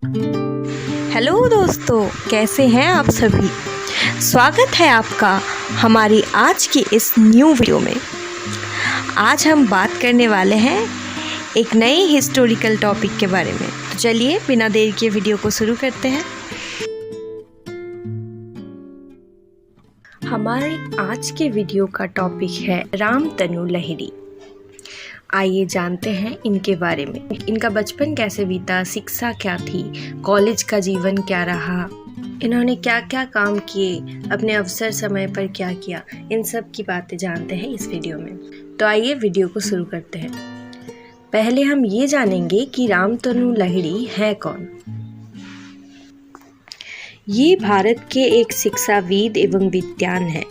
Hello दोस्तों, कैसे हैं आप सभी। स्वागत है आपका हमारी आज की इस न्यू वीडियो में। आज हम बात करने वाले हैं एक नए हिस्टोरिकल टॉपिक के बारे में। तो चलिए बिना देर के वीडियो को शुरू करते हैं। हमारे आज के वीडियो का टॉपिक है रामतनु लाहिड़ी। आइए जानते हैं इनके बारे में। इनका बचपन कैसे बीता, शिक्षा क्या थी, कॉलेज का जीवन क्या रहा, इन्होंने क्या क्या काम किए, अपने अवसर समय पर क्या किया, इन सब की बातें जानते हैं इस वीडियो में। तो आइए वीडियो को शुरू करते हैं। पहले हम ये जानेंगे कि रामतनु लाहिड़ी है कौन। ये भारत के एक शिक्षाविद एवं विद्वान है।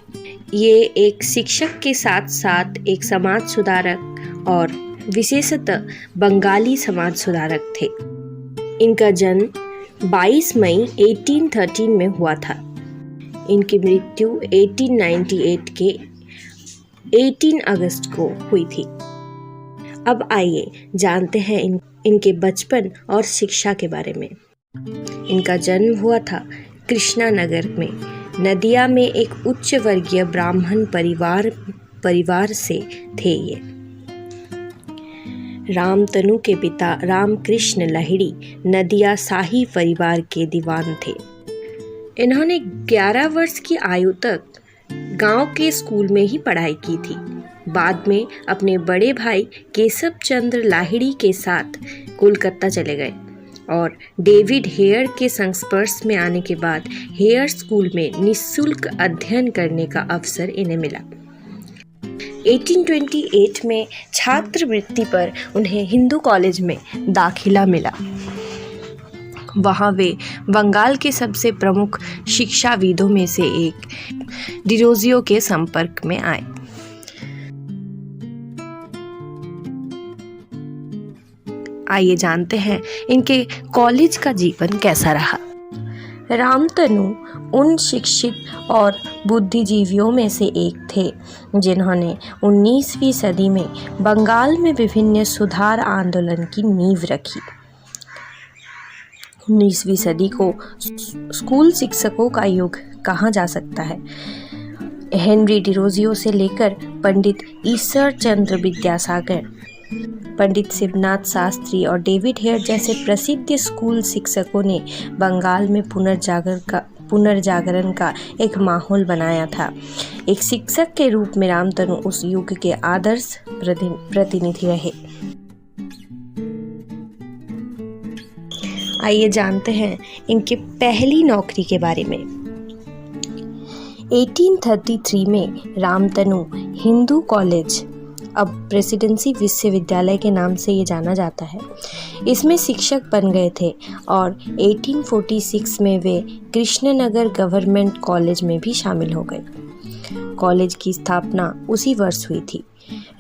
ये एक शिक्षक के साथ साथ एक समाज सुधारक और विशेषतः बंगाली समाज सुधारक थे। इनका जन्म 22 मई 1813 में हुआ था। इनकी मृत्यु 1898 के 18 अगस्त को हुई थी। अब आइए जानते हैं इनके बचपन और शिक्षा के बारे में। इनका जन्म हुआ था कृष्णा नगर में। नदिया में एक उच्च वर्गीय ब्राह्मण परिवार से थे ये। रामतनु के पिता रामकृष्ण लाहिड़ी नदिया शाही परिवार के दीवान थे। इन्होंने 11 वर्ष की आयु तक गांव के स्कूल में ही पढ़ाई की थी। बाद में अपने बड़े भाई केशव चंद्र लाहिड़ी के साथ कोलकाता चले गए और डेविड हेयर के संस्पर्श में आने के बाद हेयर स्कूल में निःशुल्क अध्ययन करने का अवसर इन्हें मिला। 1828 में छात्रवृत्ति पर उन्हें हिंदू कॉलेज में दाखिला मिला। वहाँ वे बंगाल के सबसे प्रमुख शिक्षाविदों में से एक डिरोजियो के संपर्क में आए। आइए जानते हैं इनके कॉलेज का जीवन कैसा रहा। रामतनु उन शिक्षित और बुद्धिजीवियों में से एक थे जिन्होंने 19वीं सदी में बंगाल में विभिन्न सुधार आंदोलन की नींव रखी। 19वीं सदी को स्कूल शिक्षकों का युग कहा जा सकता है। हेनरी डिरोजियो से लेकर पंडित ईश्वर चंद्र विद्यासागर, पंडित शिवनाथ शास्त्री और डेविड हेयर जैसे प्रसिद्ध स्कूल शिक्षकों ने बंगाल में पुनर्जागरण का एक माहौल बनाया था। एक शिक्षक के रूप में रामतनु उस युग के आदर्श प्रतिनिधि रहे। आइए जानते हैं इनकी पहली नौकरी के बारे में। 1833 में रामतनु हिंदू कॉलेज, अब प्रेसिडेंसी विश्वविद्यालय के नाम से ये जाना जाता है, इसमें शिक्षक बन गए थे और 1846 में वे कृष्णनगर गवर्नमेंट कॉलेज में भी शामिल हो गए। कॉलेज की स्थापना उसी वर्ष हुई थी।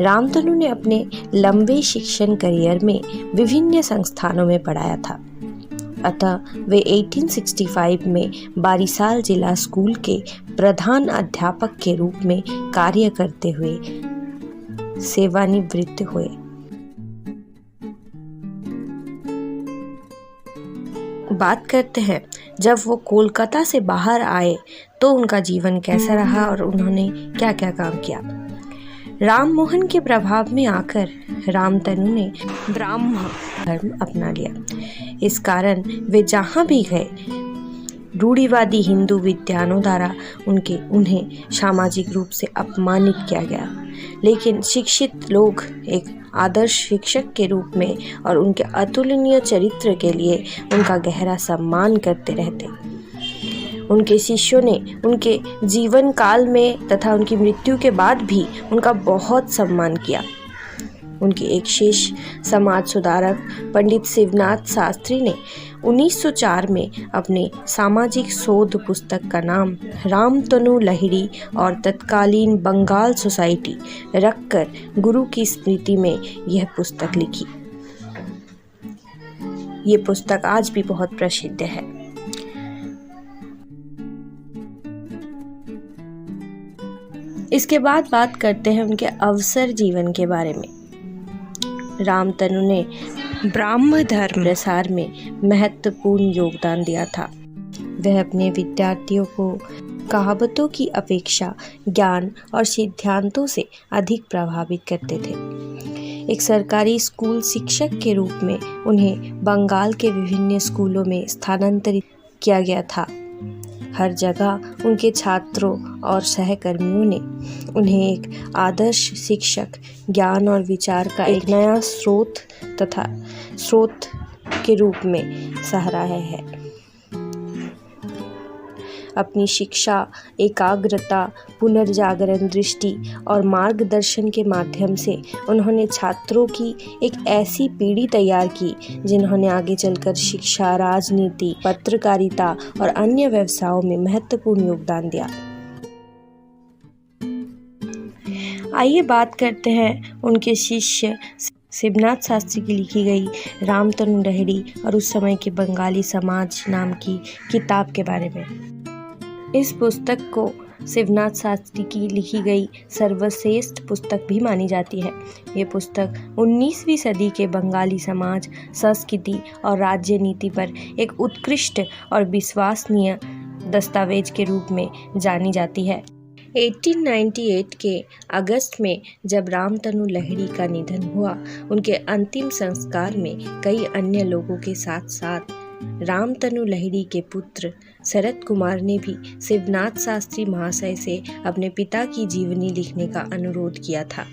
रामतनु ने अपने लंबे शिक्षण करियर में विभिन्न संस्थानों में पढ़ाया था। अतः वे 1865 में बारिसाल जिला स्कूल के प्रधान अध्यापक के रूप में कार्य करते हुए सेवानिवृत्त हुए। बात करते हैं जब वो कोलकाता से बाहर आए तो उनका जीवन कैसा रहा और उन्होंने क्या क्या काम किया। राम मोहन के प्रभाव में आकर रामतनु ने ब्राह्म धर्म अपना लिया। इस कारण वे जहाँ भी गए रूढ़िवादी हिंदू विद्वानों द्वारा उन्हें सामाजिक रूप से अपमानित किया गया। लेकिन शिक्षित लोग एक आदर्श शिक्षक के रूप में और उनके अतुलनीय चरित्र के लिए उनका गहरा सम्मान करते रहते। उनके शिष्यों ने उनके जीवन काल में तथा उनकी मृत्यु के बाद भी उनका बहुत सम्मान किया। उनके एक शिष्य समाज सुधारक पंडित शिवनाथ शास्त्री ने 1904 में अपने सामाजिक शोध पुस्तक का नाम रामतनु लाहिड़ी और तत्कालीन बंगाल सोसाइटी रखकर गुरु की स्मृति में यह पुस्तक लिखी। ये पुस्तक आज भी बहुत प्रसिद्ध है। इसके बाद बात करते हैं उनके अवसर जीवन के बारे में। रामतनु ने ब्राह्म धर्म प्रसार में महत्वपूर्ण योगदान दिया था। वह अपने विद्यार्थियों को कहावतों की अपेक्षा ज्ञान और सिद्धांतों से अधिक प्रभावित करते थे। एक सरकारी स्कूल शिक्षक के रूप में उन्हें बंगाल के विभिन्न स्कूलों में स्थानांतरित किया गया था। हर जगह उनके छात्रों और सहकर्मियों ने उन्हें एक आदर्श शिक्षक, ज्ञान और विचार का एक नया स्रोत के रूप में सराहा है। अपनी शिक्षा, एकाग्रता, पुनर्जागरण दृष्टि और मार्गदर्शन के माध्यम से उन्होंने छात्रों की एक ऐसी पीढ़ी तैयार की जिन्होंने आगे चलकर शिक्षा, राजनीति, पत्रकारिता और अन्य व्यवसायों में महत्वपूर्ण योगदान दिया। आइए बात करते हैं उनके शिष्य शिवनाथ शास्त्री की लिखी गई रामतनु लहिड़ी और उस समय के बंगाली समाज नाम की किताब के बारे में। इस पुस्तक को शिवनाथ शास्त्री की लिखी गई सर्वश्रेष्ठ पुस्तक भी मानी जाती है। ये पुस्तक 19वीं सदी के बंगाली समाज, संस्कृति और राजनीति पर एक उत्कृष्ट और विश्वसनीय दस्तावेज के रूप में जानी जाती है। 1898 के अगस्त में जब रामतनु लहिड़ी का निधन हुआ, उनके अंतिम संस्कार में कई अन्य लोगों के साथ साथ रामतनु लहिड़ी के पुत्र शरद कुमार ने भी शिवनाथ शास्त्री महाशय से अपने पिता की जीवनी लिखने का अनुरोध किया था।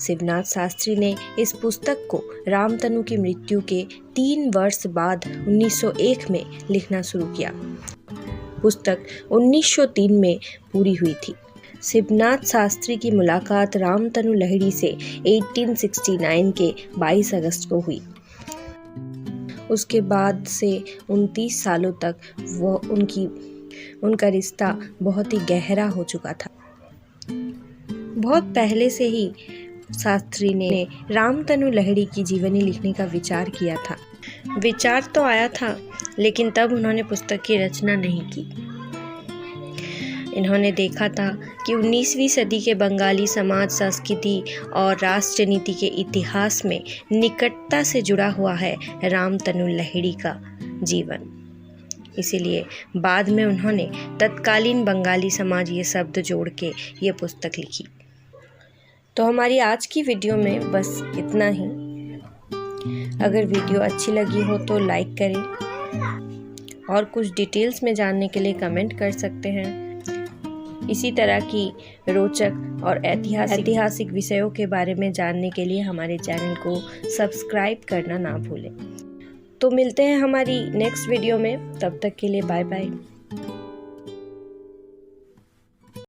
शिवनाथ शास्त्री ने इस पुस्तक को रामतनु की मृत्यु के 3 वर्ष बाद 1901 में लिखना शुरू किया। पुस्तक 1903 में पूरी हुई थी। शिवनाथ शास्त्री की मुलाकात रामतनु लहिड़ी से 1869 के 22 अगस्त को हुई। उसके बाद से 29 सालों तक उनका रिश्ता बहुत ही गहरा हो चुका था। बहुत पहले से ही शास्त्री ने रामतनु लहिड़ी की जीवनी लिखने का विचार किया था। विचार तो आया था, लेकिन तब उन्होंने पुस्तक की रचना नहीं की। इन्होंने देखा था कि 19वीं सदी के बंगाली समाज, संस्कृति और राष्ट्रनीति के इतिहास में निकटता से जुड़ा हुआ है रामतनु लहिड़ी का जीवन। इसीलिए बाद में उन्होंने तत्कालीन बंगाली समाज ये शब्द जोड़ के ये पुस्तक लिखी। तो हमारी आज की वीडियो में बस इतना ही। अगर वीडियो अच्छी लगी हो तो लाइक करें और कुछ डिटेल्स में जानने के लिए कमेंट कर सकते हैं। इसी तरह की रोचक और ऐतिहासिक विषयों के बारे में जानने के लिए हमारे चैनल को सब्सक्राइब करना ना भूलें। तो मिलते हैं हमारी नेक्स्ट वीडियो में, तब तक के लिए बाय बाय।